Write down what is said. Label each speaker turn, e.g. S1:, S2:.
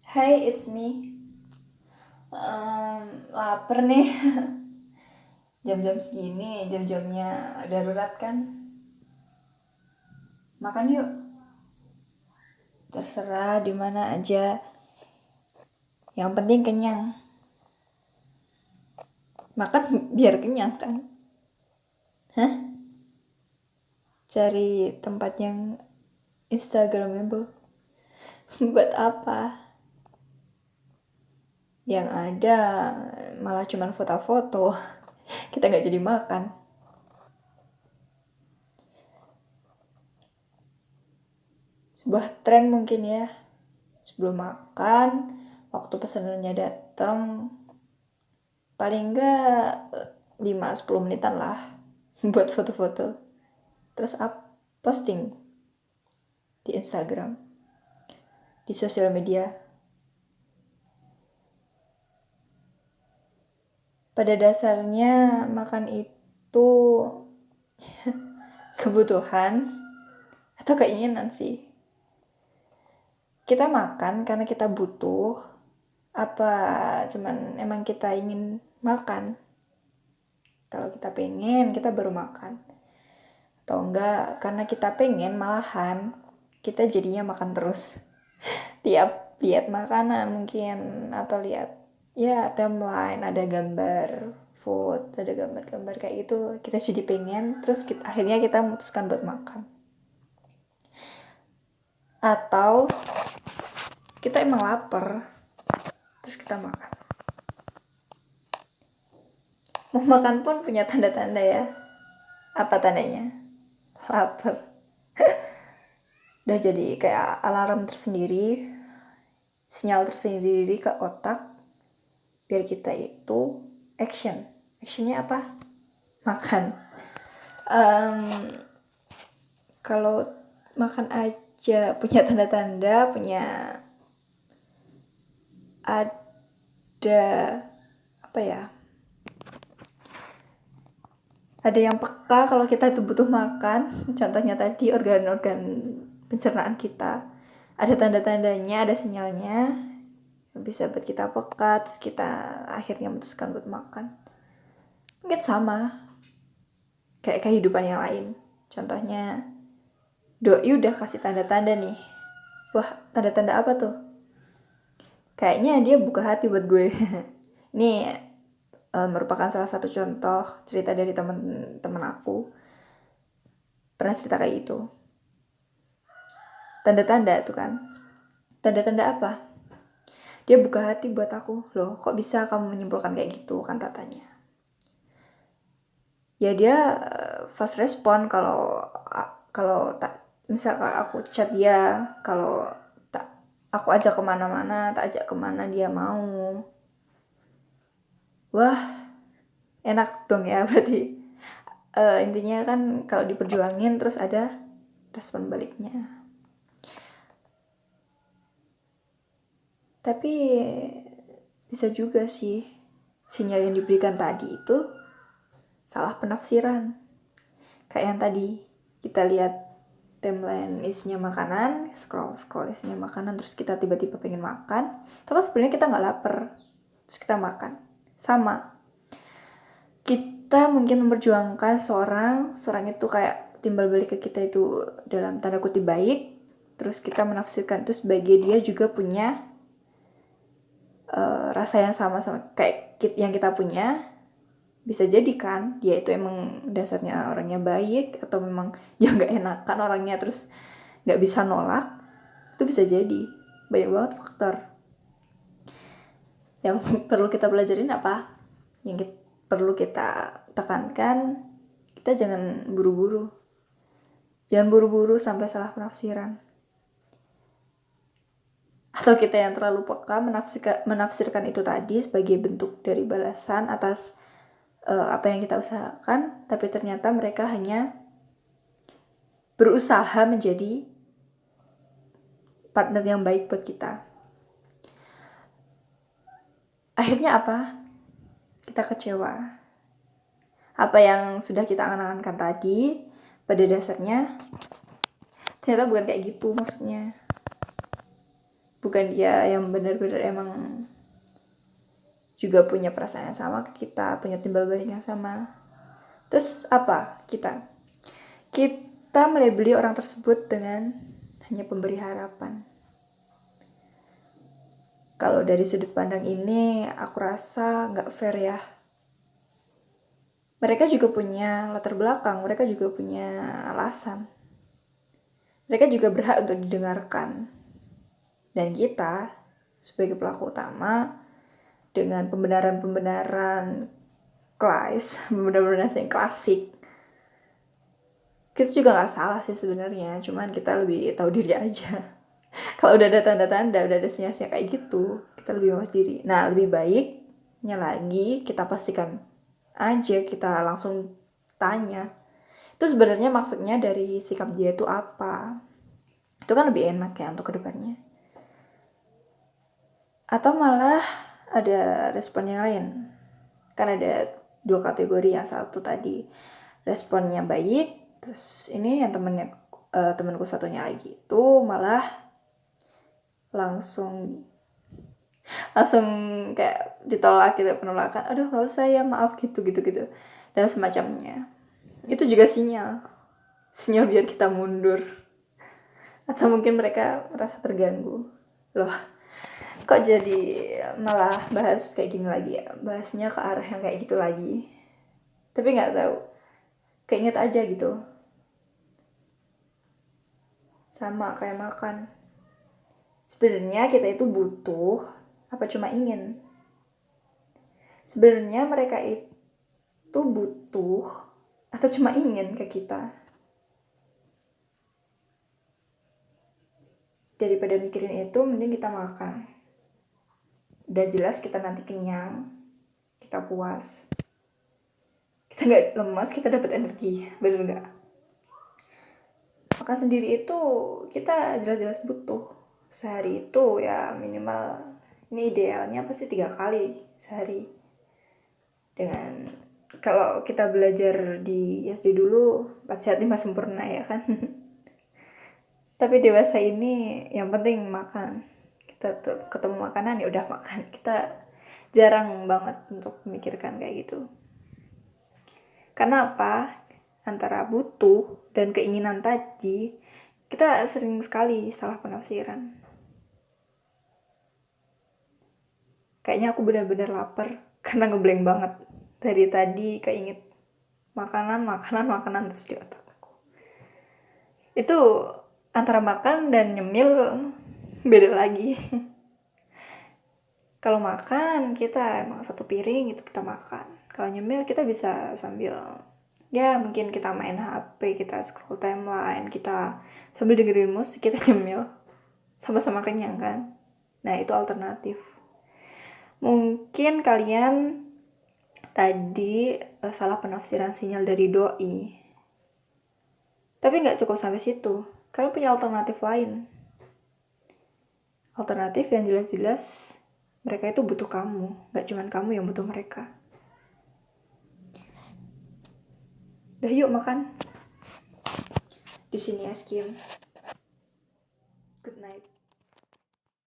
S1: Hai, it's me. Lapar nih. Jam-jam segini, jam-jamnya darurat kan. Makan yuk. Terserah di mana aja. Yang penting kenyang. Makan biar kenyang kan. Hah? Cari tempat yang instagramable. Buat apa? Yang ada malah cuman foto-foto. Kita nggak jadi makan. Sebuah tren mungkin ya. Sebelum makan, waktu pesanannya datang, paling enggak 5-10 menitan lah buat foto-foto, terus posting di Instagram, di sosial media. Pada dasarnya makan itu kebutuhan atau keinginan sih. Kita makan karena kita butuh, apa cuman emang kita ingin makan? Kalau kita pengen, kita baru makan. Atau enggak, karena kita pengen malahan kita jadinya makan terus. Tiap lihat makanan mungkin, atau lihat ya timeline ada gambar food, ada gambar-gambar kayak gitu, kita jadi pengen, terus akhirnya kita memutuskan buat makan. Atau kita emang lapar, terus kita makan. Mau makan pun punya tanda-tanda ya. Apa tandanya? Lapar. Udah jadi kayak alarm tersendiri, sinyal tersendiri ke otak biar kita itu actionnya apa? Makan. Kalau makan aja punya tanda-tanda, punya ada apa ya, ada yang peka kalau kita itu butuh makan. Contohnya tadi organ-organ pencernaan kita, ada tanda-tandanya, ada sinyalnya bisa buat kita peka, terus kita akhirnya memutuskan buat makan. Mungkin sama kayak kehidupan yang lain. Contohnya doi udah kasih tanda-tanda nih. Wah, tanda-tanda apa tuh? Kayaknya dia buka hati buat gue. Ini merupakan salah satu contoh cerita dari teman-teman aku. Pernah cerita kayak gitu. Tanda-tanda tuh kan. Tanda-tanda apa? Dia buka hati buat aku. Loh, kok bisa kamu menyimpulkan kayak gitu, kan tatanya. Ya dia fast respon kalau misal aku chat dia, kalau aku ajak kemana-mana, tak ajak kemana dia mau. Wah, enak dong ya berarti. Intinya kan kalau diperjuangin terus ada respon baliknya. Tapi bisa juga sih sinyal yang diberikan tadi itu salah penafsiran. Kayak yang tadi kita lihat timeline isinya makanan, scroll isinya makanan, terus kita tiba-tiba pengen makan. Itu kan sebenarnya kita nggak lapar, terus kita makan. Sama, kita mungkin memperjuangkan seorang itu kayak timbal balik ke kita itu dalam tanda kutip baik, terus kita menafsirkan itu sebagai dia juga punya rasa yang sama kayak yang kita punya. Bisa jadi kan dia itu emang dasarnya orangnya baik, atau memang dia nggak enakan orangnya terus nggak bisa nolak. Itu bisa jadi, banyak banget faktor. Yang perlu kita pelajarin apa? Yang perlu kita tekankan, kita jangan buru-buru. Jangan buru-buru sampai salah penafsiran. Atau kita yang terlalu peka menafsirkan itu tadi sebagai bentuk dari balasan atas apa yang kita usahakan, tapi ternyata mereka hanya berusaha menjadi partner yang baik buat kita. Akhirnya apa? Kita kecewa. Apa yang sudah kita angan-angankan tadi, pada dasarnya ternyata bukan kayak gitu maksudnya. bukan dia yang benar-benar emang juga punya perasaan yang sama ke kita, punya timbal balik yang sama. Terus apa kita melabeli orang tersebut dengan hanya pemberi harapan. Kalau dari sudut pandang ini, aku rasa nggak fair ya. Mereka juga punya latar belakang, mereka juga punya alasan. Mereka juga berhak untuk didengarkan. Dan kita, sebagai pelaku utama, dengan pembenaran-pembenaran pembenaran yang klasik, kita juga nggak salah sih sebenarnya, cuman kita lebih tahu diri aja. Kalau udah ada tanda-tanda, udah ada sinyal-sinyal kayak gitu, kita lebih mawas diri. Nah, lebih baiknya lagi kita pastikan aja, kita langsung tanya, itu sebenarnya maksudnya dari sikap dia itu apa. Itu kan lebih enak ya untuk kedepannya. Atau malah ada respon yang lain. Kan ada 2 kategori, yang satu tadi responnya baik, terus ini yang temanku satunya lagi itu malah langsung kayak ditolak gitu, penolakan, aduh nggak usah ya, maaf gitu dan semacamnya. Itu juga sinyal biar kita mundur, atau mungkin mereka merasa terganggu. Loh, kok jadi malah bahas kayak gini lagi ya, bahasnya ke arah yang kayak gitu lagi. Tapi nggak tahu, keinget aja gitu, sama kayak makan. Sebenarnya kita itu butuh apa cuma ingin? Sebenarnya mereka itu butuh atau cuma ingin ke kita? Daripada mikirin itu, mending kita makan. Udah jelas kita nanti kenyang, kita puas, kita nggak lemas, kita dapat energi, bener nggak? Makan sendiri itu kita jelas-jelas butuh. Sehari itu ya minimal, ini idealnya pasti 3 kali sehari. Dengan kalau kita belajar di SD dulu 4 sehat 5 sempurna ya kan. Tapi dewasa ini yang penting makan. Kita tuh ketemu makanan ya udah makan. Kita jarang banget untuk memikirkan kayak gitu. Karena apa? Antara butuh dan keinginan tadi, kita sering sekali salah penafsiran. Kayaknya aku benar-benar lapar karena ngeblank banget. Dari tadi keinget makanan terus di otakku. Itu antara makan dan nyemil beda lagi. Kalau makan kita emang satu piring itu kita makan. Kalau nyemil kita bisa sambil ya mungkin kita main HP, kita scroll timeline, kita sambil dengerin musik, kita nyemil. Sama-sama kenyang kan. Nah, itu alternatif. Mungkin kalian tadi salah penafsiran sinyal dari doi. Tapi nggak cukup sampai situ. Kalian punya alternatif lain. Alternatif yang jelas-jelas mereka itu butuh kamu, nggak cuma kamu yang butuh mereka. Udah yuk makan. Di sini es krim. Good night.